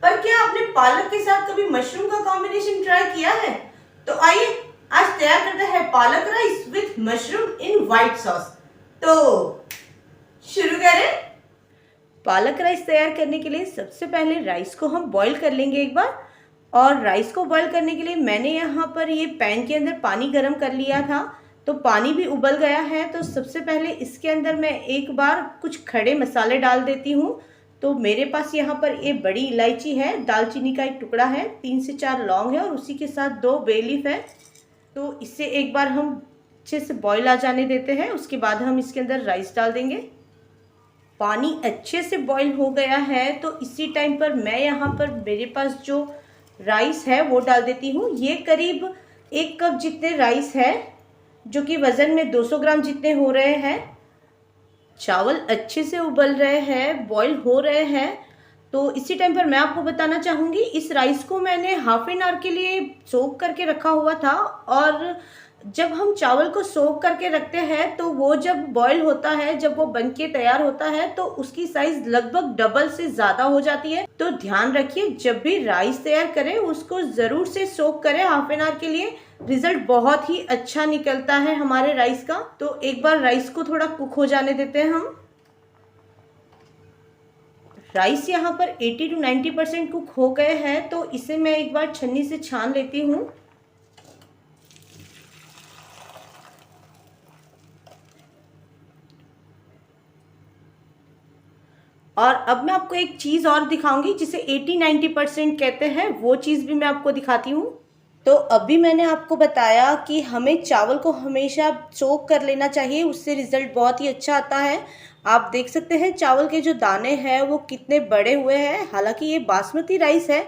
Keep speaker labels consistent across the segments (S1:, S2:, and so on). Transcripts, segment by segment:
S1: पर क्या आपने पालक के साथ कभी मशरूम का कॉम्बिनेशन ट्राई किया है? तो आइए आज तैयार करते हैं पालक rice with mushroom in white sauce. तो शुरू करें। पालक राइस तैयार करने के लिए सबसे पहले राइस को हम बॉईल कर लेंगे एक बार। और राइस को बॉईल करने के लिए मैंने यहाँ पर ये पैन के अंदर पानी गर्म कर लिया था, तो पानी भी उबल गया है। तो सबसे पहले इसके अंदर मैं एक बार कुछ खड़े मसाले डाल देती हूँ। तो मेरे पास यहाँ पर ये बड़ी इलायची है, दालचीनी का एक टुकड़ा है, 3 से 4 लौंग है और उसी के साथ 2 बे लीफ है। तो इससे एक बार हम अच्छे से बॉईल आ जाने देते हैं। उसके बाद हम इसके अंदर राइस डाल देंगे। पानी अच्छे से बॉईल हो गया है, तो इसी टाइम पर मैं यहाँ पर मेरे पास जो राइस है वो डाल देती हूँ। ये करीब 1 कप जितने राइस है, जो कि वज़न में 200 ग्राम जितने हो रहे हैं। चावल अच्छे से उबल रहे हैं, बॉईल हो रहे हैं। तो इसी टाइम पर मैं आपको बताना चाहूँगी, इस राइस को मैंने हाफ एन आवर के लिए सोक करके रखा हुआ था। और जब हम चावल को सोक करके रखते हैं तो वो जब बॉईल होता है, जब वो बन के तैयार होता है, तो उसकी साइज़ लगभग डबल से ज़्यादा हो जाती है। तो ध्यान रखिए, जब भी राइस तैयार करें उसको ज़रूर से सोक करें हाफ एन आवर के लिए। रिज़ल्ट बहुत ही अच्छा निकलता है हमारे राइस का। तो एक बार राइस को थोड़ा कुक हो जाने देते हैं हम। राइस यहाँ पर 80 to 90% कुक हो गए हैं, तो इसे मैं एक बार छन्नी से छान लेती हूँ। और अब मैं आपको एक चीज़ और दिखाऊंगी जिसे 80-90% कहते हैं, वो चीज़ भी मैं आपको दिखाती हूँ। तो अभी मैंने आपको बताया कि हमें चावल को हमेशा सोक कर लेना चाहिए, उससे रिज़ल्ट बहुत ही अच्छा आता है। आप देख सकते हैं चावल के जो दाने हैं वो कितने बड़े हुए हैं, हालांकि ये बासमती राइस है।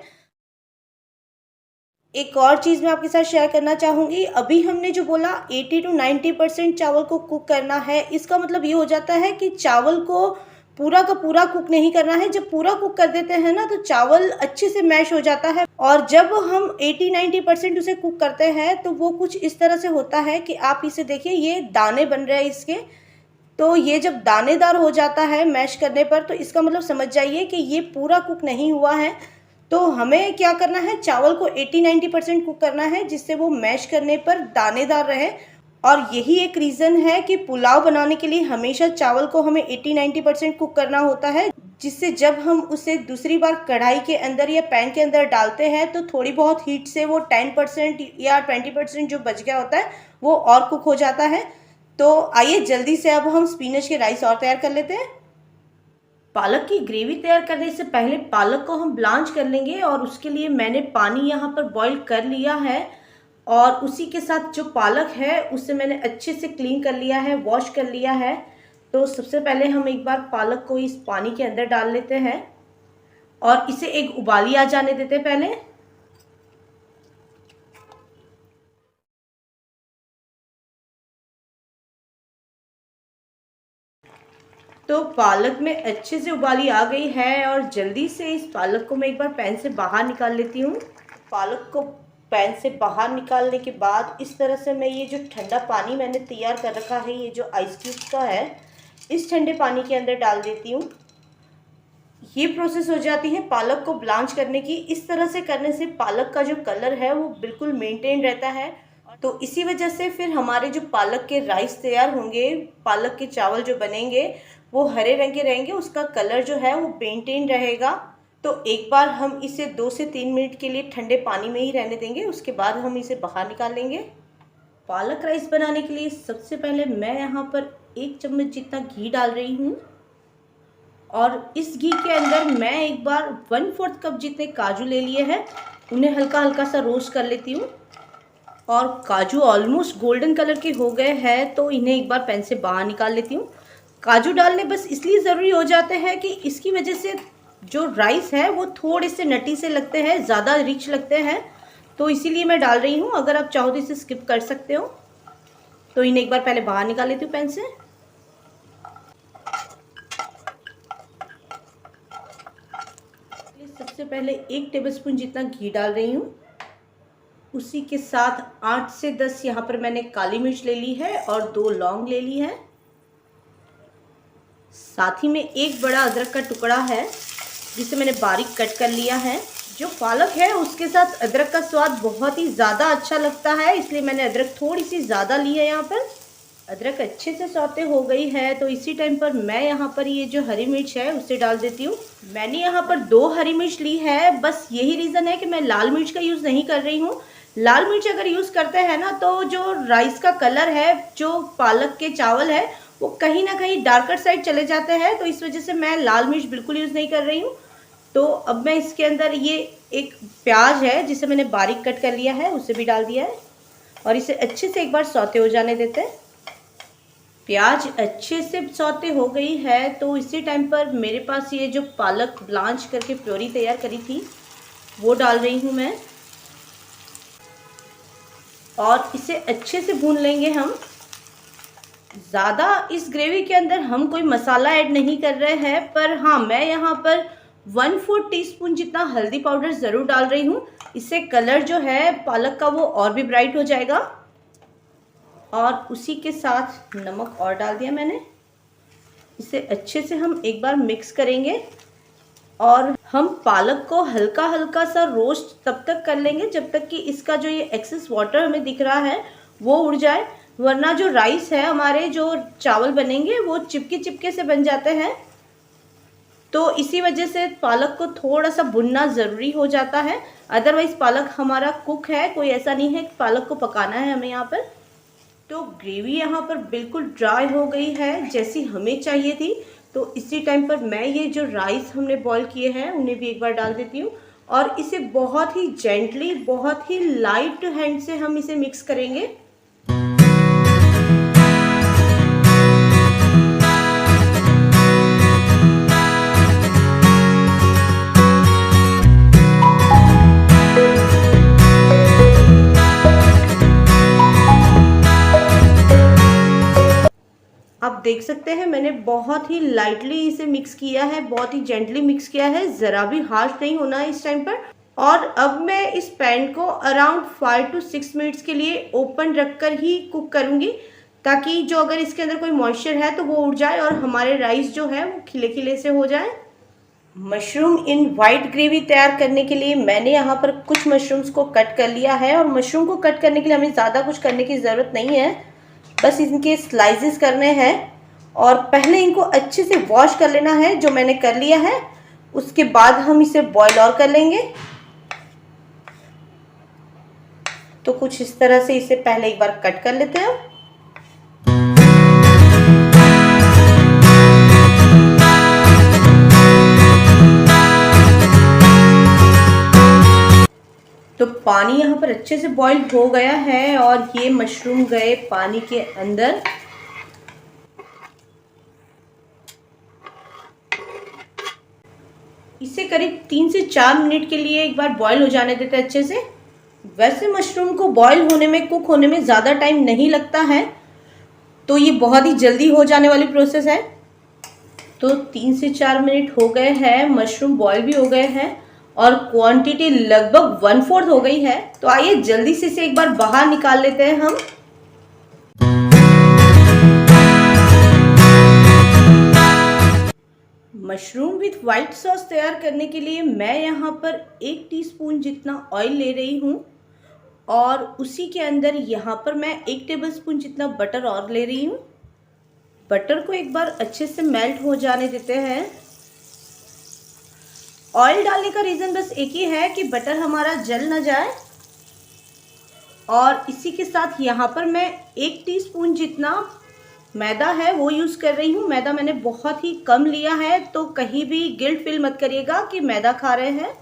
S1: एक और चीज़ मैं आपके साथ शेयर करना चाहूँगी। अभी हमने जो बोला 80 to 90% चावल को कुक करना है, इसका मतलब ये हो जाता है कि चावल को पूरा का पूरा कुक नहीं करना है। जब पूरा कुक कर देते हैं ना, तो चावल अच्छे से मैश हो जाता है। और जब हम 80-90% उसे कुक करते हैं तो वो कुछ इस तरह से होता है कि आप इसे देखिए, ये दाने बन रहे हैं इसके। तो ये जब दानेदार हो जाता है मैश करने पर, तो इसका मतलब समझ जाइए कि ये पूरा कुक नहीं हुआ है। तो हमें क्या करना है, चावल को 80-90% कुक करना है, जिससे वो मैश करने पर दानेदार रहे। और यही एक रीज़न है कि पुलाव बनाने के लिए हमेशा चावल को हमें 80-90% कुक करना होता है, जिससे जब हम उसे दूसरी बार कढ़ाई के अंदर या पैन के अंदर डालते हैं तो थोड़ी बहुत हीट से वो 10% या 20% जो बच गया होता है वो और कुक हो जाता है। तो आइए जल्दी से अब हम स्पिनच के राइस और तैयार कर लेते हैं। पालक की ग्रेवी तैयार करने से पहले पालक को हम ब्लांच कर लेंगे, और उसके लिए मैंने पानी यहाँ पर बॉईल कर लिया है। और उसी के साथ जो पालक है उसे मैंने अच्छे से क्लीन कर लिया है, वॉश कर लिया है। तो सबसे पहले हम एक बार पालक को इस पानी के अंदर डाल लेते हैं और इसे एक उबाली आ जाने देते हैं पहले। तो पालक में अच्छे से उबाली आ गई है, और जल्दी से इस पालक को मैं एक बार पैन से बाहर निकाल लेती हूँ। पालक को पैन से बाहर निकालने के बाद इस तरह से मैं ये जो ठंडा पानी मैंने तैयार कर रखा है, ये जो आइस क्यूब्स का है, इस ठंडे पानी के अंदर डाल देती हूँ। ये प्रोसेस हो जाती है पालक को ब्लांच करने की। इस तरह से करने से पालक का जो कलर है वो बिल्कुल मेंटेन रहता है। तो इसी वजह से फिर हमारे जो पालक के राइस तैयार होंगे, पालक के चावल जो बनेंगे, वो हरे रंग के रहेंगे, उसका कलर जो है वो मेंटेन रहेगा। तो एक बार हम इसे 2 से 3 मिनट के लिए ठंडे पानी में ही रहने देंगे, उसके बाद हम इसे बाहर निकाल लेंगे। पालक राइस बनाने के लिए सबसे पहले मैं यहाँ पर 1 चम्मच जितना घी डाल रही हूँ, और इस घी के अंदर मैं एक बार 1/4 कप जितने काजू ले लिए हैं, उन्हें हल्का हल्का सा रोस्ट कर लेती हूँ। और काजू ऑलमोस्ट गोल्डन कलर के हो गए हैं, तो इन्हें एक बार पैन से बाहर निकाल लेती हूँ। काजू डालने बस इसलिए ज़रूरी हो जाते हैं कि इसकी वजह से जो राइस है वो थोड़े से नटी से लगते हैं, ज़्यादा रिच लगते हैं, तो इसीलिए मैं डाल रही हूँ। अगर आप चाहो तो इसे स्किप कर सकते हो। तो इन्हें एक बार पहले बाहर निकाल लेती हूँ पैन से। सबसे पहले 1 टेबलस्पून जितना घी डाल रही हूँ। उसी के साथ 8 से 10 यहाँ पर मैंने काली मिर्च ले ली है और 2 लौंग ले ली है। साथ ही में 1 बड़ा अदरक का टुकड़ा है, जिसे मैंने बारीक कट कर लिया है। जो पालक है उसके साथ अदरक का स्वाद बहुत ही ज़्यादा अच्छा लगता है, इसलिए मैंने अदरक थोड़ी सी ज़्यादा ली है यहाँ पर। अदरक अच्छे से सौते हो गई है तो इसी टाइम पर मैं यहाँ पर ये जो हरी मिर्च है उसे डाल देती हूँ। मैंने यहाँ पर 2 हरी मिर्च ली है, बस यही रीज़न है कि मैं लाल मिर्च का यूज़ नहीं कर रही हूँ। लाल मिर्च अगर यूज़ करते हैं ना तो जो राइस का कलर है, जो पालक के चावल है, वो कहीं ना कहीं डार्कर साइड चले जाते हैं, तो इस वजह से मैं लाल मिर्च बिल्कुल यूज़ नहीं कर रही हूँ। तो अब मैं इसके अंदर ये एक प्याज है जिसे मैंने बारीक कट कर लिया है उसे भी डाल दिया है और इसे अच्छे से एक बार सौते हो जाने देते हैं। प्याज अच्छे से सौते हो गई है तो इसी टाइम पर मेरे पास ये जो पालक ब्लांच करके प्योरी तैयार करी थी वो डाल रही हूँ मैं और इसे अच्छे से भून लेंगे हम। ज़्यादा इस ग्रेवी के अंदर हम कोई मसाला ऐड नहीं कर रहे हैं, पर हाँ मैं यहाँ पर 1/4 टीस्पून जितना हल्दी पाउडर ज़रूर डाल रही हूँ। इससे कलर जो है पालक का वो और भी ब्राइट हो जाएगा। और उसी के साथ नमक और डाल दिया मैंने। इसे अच्छे से हम एक बार मिक्स करेंगे और हम पालक को हल्का हल्का सा रोस्ट तब तक कर लेंगे जब तक कि इसका जो ये एक्सेस वाटर हमें दिख रहा है वो उड़ जाए, वरना जो राइस है हमारे, जो चावल बनेंगे वो चिपके चिपके से बन जाते हैं। तो इसी वजह से पालक को थोड़ा सा भुनना ज़रूरी हो जाता है, अदरवाइज़ पालक हमारा कुक है, कोई ऐसा नहीं है कि पालक को पकाना है हमें यहाँ पर। तो ग्रेवी यहाँ पर बिल्कुल ड्राई हो गई है जैसी हमें चाहिए थी। तो इसी टाइम पर मैं ये जो राइस हमने बॉईल किए हैं उन्हें भी एक बार डाल देती हूँ और इसे बहुत ही जेंटली, बहुत ही लाइट हैंड से हम इसे मिक्स करेंगे। आप देख सकते हैं मैंने बहुत ही लाइटली इसे मिक्स किया है, बहुत ही जेंटली मिक्स किया है, ज़रा भी हार्श नहीं होना है इस टाइम पर। और अब मैं इस पैन को अराउंड 5 to 6 मिनट्स के लिए ओपन रखकर ही कुक करूँगी, ताकि जो अगर इसके अंदर कोई मॉइस्चर है तो वो उड़ जाए और हमारे राइस जो है वो खिले खिले से हो जाए। मशरूम इन वाइट ग्रेवी तैयार करने के लिए मैंने यहाँ पर कुछ मशरूम्स को कट कर लिया है और मशरूम को कट करने के लिए हमें ज़्यादा कुछ करने की ज़रूरत नहीं है, बस इनके स्लाइसेस करने हैं और पहले इनको अच्छे से वॉश कर लेना है, जो मैंने कर लिया है। उसके बाद हम इसे बॉईल और कर लेंगे। तो कुछ इस तरह से इसे पहले एक बार कट कर लेते हैं। तो पानी यहाँ पर अच्छे से बॉईल हो गया है और ये मशरूम गए पानी के अंदर। इसे करीब 3 से 4 मिनट के लिए एक बार बॉईल हो जाने देते हैं अच्छे से। वैसे मशरूम को बॉईल होने में, कुक होने में ज़्यादा टाइम नहीं लगता है, तो ये बहुत ही जल्दी हो जाने वाली प्रोसेस है। तो 3 से 4 मिनट हो गए हैं, मशरूम बॉईल भी हो गए हैं और क्वांटिटी लगभग 1/4 हो गई है। तो आइए जल्दी से इसे एक बार बाहर निकाल लेते हैं हम। मशरूम विथ वाइट सॉस तैयार करने के लिए मैं यहाँ पर 1 टीस्पून जितना ऑयल ले रही हूँ और उसी के अंदर यहाँ पर मैं 1 टेबलस्पून जितना बटर और ले रही हूँ। बटर को एक बार अच्छे से मेल्ट हो जाने देते हैं। ऑयल डालने का रीज़न बस एक ही है कि बटर हमारा जल ना जाए। और इसी के साथ यहाँ पर मैं 1 टीस्पून जितना मैदा है वो यूज़ कर रही हूँ। मैदा मैंने बहुत ही कम लिया है, तो कहीं भी गिल्ट फील मत करिएगा कि मैदा खा रहे हैं।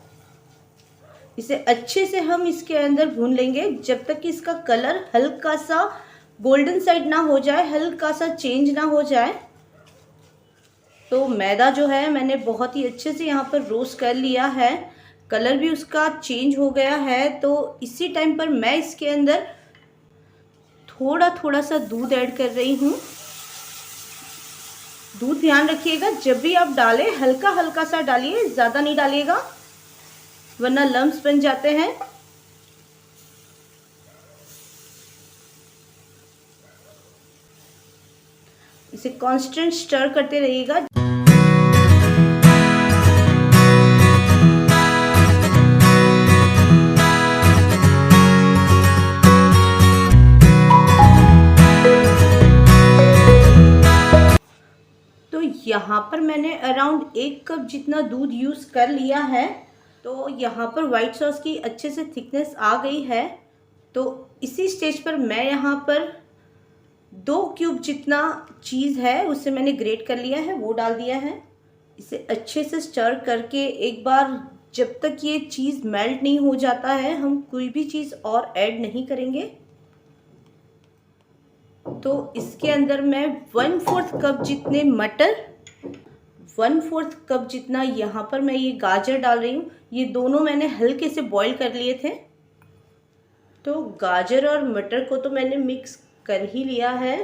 S1: इसे अच्छे से हम इसके अंदर भून लेंगे जब तक कि इसका कलर हल्का सा गोल्डन साइड ना हो जाए, हल्का सा चेंज ना हो जाए। तो मैदा जो है मैंने बहुत ही अच्छे से यहाँ पर रोस्ट कर लिया है, कलर भी उसका चेंज हो गया है। तो इसी टाइम पर मैं इसके अंदर थोड़ा थोड़ा सा दूध ऐड कर रही हूँ। दूध ध्यान रखिएगा जब भी आप डालें हल्का हल्का सा डालिए, ज़्यादा नहीं डालिएगा वरना लम्स बन जाते हैं। इसे कांस्टेंट स्टर करते रहिएगा। यहाँ पर मैंने अराउंड 1 कप जितना दूध यूज़ कर लिया है। तो यहाँ पर वाइट सॉस की अच्छे से थिकनेस आ गई है। तो इसी स्टेज पर मैं यहाँ पर 2 क्यूब जितना चीज़ है उसे मैंने ग्रेट कर लिया है, वो डाल दिया है। इसे अच्छे से स्टर करके एक बार जब तक ये चीज़ मेल्ट नहीं हो जाता है हम कोई भी चीज़ और ऐड नहीं करेंगे। तो इसके अंदर मैं 1/4 कप जितने मटर, 1/4 कप जितना यहाँ पर मैं ये गाजर डाल रही हूँ। ये दोनों मैंने हल्के से बॉईल कर लिए थे। तो गाजर और मटर को तो मैंने मिक्स कर ही लिया है।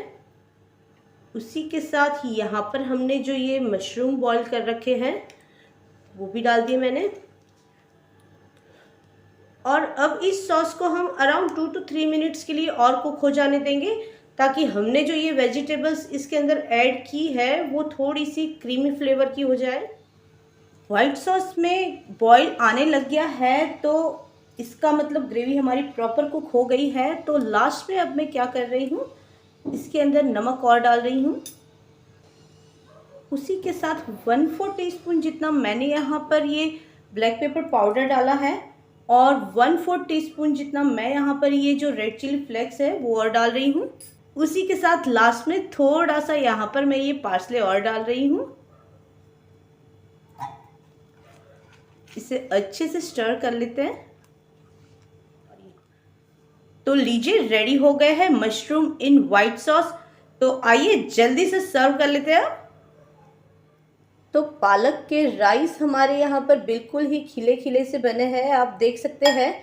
S1: उसी के साथ यहाँ पर हमने जो ये मशरूम बॉईल कर रखे हैं वो भी डाल दिए मैंने। और अब इस सॉस को हम अराउंड 2 to 3 मिनट्स के लिए और कुक हो जाने देंगे, ताकि हमने जो ये वेजिटेबल्स इसके अंदर ऐड की है वो थोड़ी सी क्रीमी फ्लेवर की हो जाए। वाइट सॉस में बॉईल आने लग गया है तो इसका मतलब ग्रेवी हमारी प्रॉपर कुक हो गई है। तो लास्ट में अब मैं क्या कर रही हूँ, इसके अंदर नमक और डाल रही हूँ। उसी के साथ 1/4 टीस्पून जितना मैंने यहाँ पर ये ब्लैक पेपर पाउडर डाला है और 1/4 टीस्पून जितना मैं यहाँ पर ये जो रेड चिली फ्लेक्स है वो और डाल रही हूँ। उसी के साथ लास्ट में थोड़ा सा यहाँ पर मैं ये पार्सले और डाल रही हूँ। इसे अच्छे से स्टर कर लेते हैं। तो लीजिए रेडी हो गए हैं मशरूम इन वाइट सॉस। तो आइए जल्दी से सर्व कर लेते हैं। तो पालक के राइस हमारे यहाँ पर बिल्कुल ही खिले खिले से बने हैं, आप देख सकते हैं।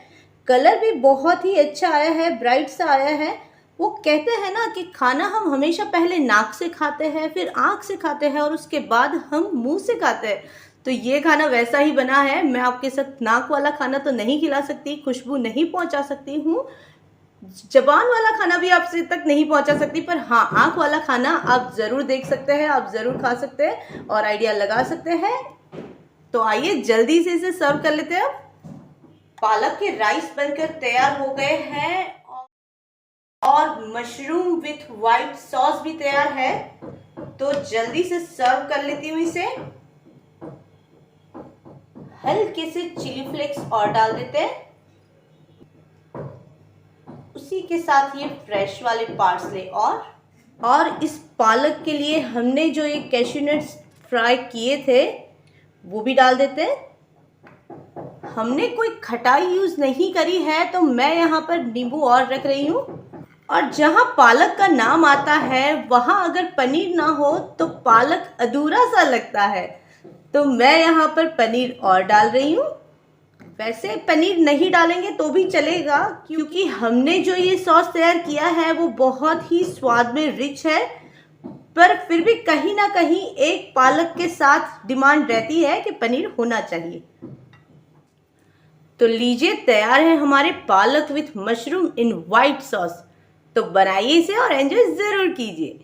S1: कलर भी बहुत ही अच्छा आया है, ब्राइट सा आया है। वो कहते हैं ना कि खाना हम हमेशा पहले नाक से खाते हैं, फिर आँख से खाते हैं और उसके बाद हम मुंह से खाते हैं। तो ये खाना वैसा ही बना है। मैं आपके साथ नाक वाला खाना तो नहीं खिला सकती, खुशबू नहीं पहुंचा सकती हूँ, जबान वाला खाना भी आपसे तक नहीं पहुंचा सकती, पर हाँ आँख वाला खाना आप ज़रूर देख सकते हैं, आप ज़रूर खा सकते हैं और आइडिया लगा सकते हैं। तो आइए जल्दी से इसे सर्व कर लेते हैं। पालक के राइस बनकर तैयार हो गए हैं और मशरूम विथ वाइट सॉस भी तैयार है। तो जल्दी से सर्व कर लेती हूँ इसे। हल्के से चिली फ्लेक्स और डाल देते हैं। उसी के साथ ये फ्रेश वाले पार्सले और इस पालक के लिए हमने जो ये कैश्यू नट्स फ्राई किए थे वो भी डाल देते हैं। हमने कोई खटाई यूज़ नहीं करी है तो मैं यहाँ पर नींबू और रख रही हूँ। और जहाँ पालक का नाम आता है वहाँ अगर पनीर ना हो तो पालक अधूरा सा लगता है। तो मैं यहाँ पर पनीर और डाल रही हूँ। वैसे पनीर नहीं डालेंगे तो भी चलेगा, क्योंकि हमने जो ये सॉस तैयार किया है वो बहुत ही स्वाद में रिच है। पर फिर भी कहीं ना कहीं एक पालक के साथ डिमांड रहती है कि पनीर होना चाहिए। तो लीजिए तैयार है हमारे पालक with mushroom in white sauce. तो बनाइए इसे और एंजॉय ज़रूर कीजिए।